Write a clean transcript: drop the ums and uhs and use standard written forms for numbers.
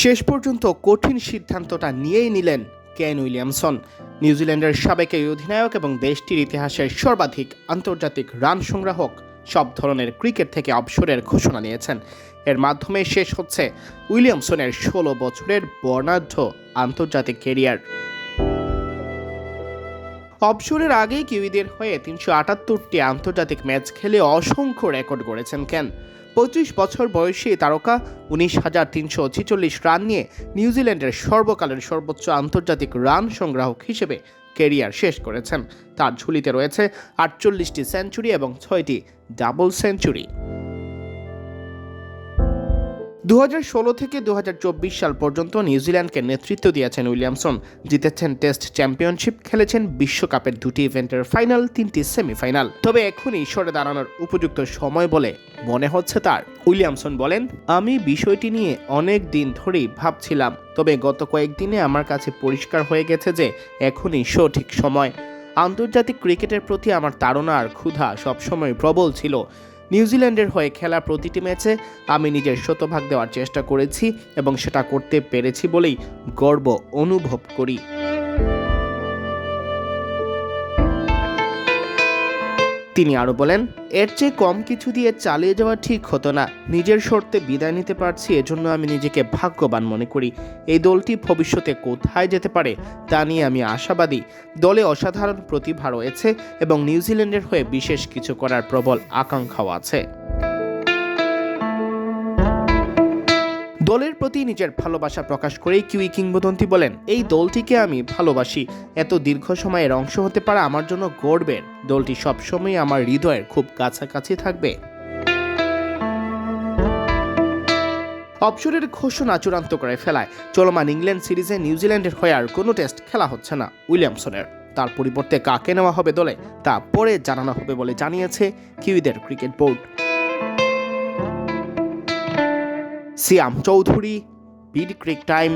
শেষ পর্যন্ত কঠিন সিদ্ধান্তটা নিয়েই নিলেন কেন উইলিয়ামসন। নিউজিল্যান্ডের সাবেক এই অধিনায়ক এবং দেশটির ইতিহাসের সর্বাধিক আন্তর্জাতিক রান সংগ্রাহক সব ধরনের ক্রিকেট থেকে অবসরের ঘোষণা নিয়েছেন। এর মাধ্যমে শেষ হচ্ছে উইলিয়ামসনের ১৬ বছরের বর্ণাঢ্য আন্তর্জাতিক ক্যারিয়ার। অবসরের আগেই কিউইদের হয়ে ৩৭৮টি আন্তর্জাতিক ম্যাচ খেলে অসংখ্য রেকর্ড গড়েছেন কেন। ৩৫ বছর বয়সী তারকা ১৯,৩৪৬ রান নিয়ে নিউজিল্যান্ডের সর্বকালের সর্বোচ্চ আন্তর্জাতিক রান সংগ্রাহক হিসেবে ক্যারিয়ার শেষ করেছেন। তার ঝুলিতে রয়েছে ৪৮টি সেঞ্চুরি এবং ৬টি ডাবল সেঞ্চুরি। ২০১৬ থেকে ২০২৪ সাল পর্যন্ত নিউজিল্যান্ডকে নেতৃত্ব দিয়েছেন উইলিয়ামসন। জিতেছেন টেস্ট চ্যাম্পিয়নশিপ, খেলেছেন বিশ্বকাপের ২টি ইভেন্টের ফাইনাল, ৩টি সেমিফাইনাল। তবে এখনই সরে দাঁড়ানোর উপযুক্ত সময় বলে মনে হচ্ছে তার। উইলিয়ামসন বলেন, আমি বিষয়টি নিয়ে অনেক দিন ধরেই ভাবছিলাম, তবে গত কয়েকদিনে আমার কাছে পরিষ্কার হয়ে গেছে যে এখনই সঠিক সময়। আন্তর্জাতিক ক্রিকেটের প্রতি আমার তাড়না আর ক্ষুধা সবসময় প্রবল ছিল। নিউজিল্যান্ডের হয়ে খেলা প্রতিটি ম্যাচে আমি নিজের শতভাগ দেওয়ার চেষ্টা করেছি এবং সেটা করতে পেরেছি বলেই গর্ব অনুভব করি। তিনি আরও বলেন, এর চেয়ে কম কিছু দিয়ে চালিয়ে যাওয়া ঠিক হতো না। নিজের শর্তে বিদায় নিতে পারছি, এজন্য আমি নিজেকে ভাগ্যবান মনে করি। এই দলটি ভবিষ্যতে কোথায় যেতে পারে তা নিয়ে আমি আশাবাদী। দলে অসাধারণ প্রতিভা রয়েছে এবং নিউজিল্যান্ডের হয়ে বিশেষ কিছু করার প্রবল আকাঙ্ক্ষাও আছে। দলের প্রতি নিজের ভালোবাসা প্রকাশ করেই কিউই কিংবদন্তি বলেন, এই দলটিকে আমি ভালোবাসি। এত দীর্ঘ সময়ের অংশ হতে পারা আমার জন্য গর্বের। দলটি সবসময় আমার হৃদয়ের খুব কাছাকাছি থাকবে। অবসরের ঘোষণা চূড়ান্ত করে ফেলায় চলমান ইংল্যান্ড সিরিজে নিউজিল্যান্ডের হয়ে আর কোনো টেস্ট খেলা হচ্ছে না উইলিয়ামসনের। তার পরিবর্তে কাকে নেওয়া হবে দলে তা পরে জানানো হবে বলে জানিয়েছে কিউইদের ক্রিকেট বোর্ড। সিয়াম চৌধুরী, বিডি ক্রিক টাইম।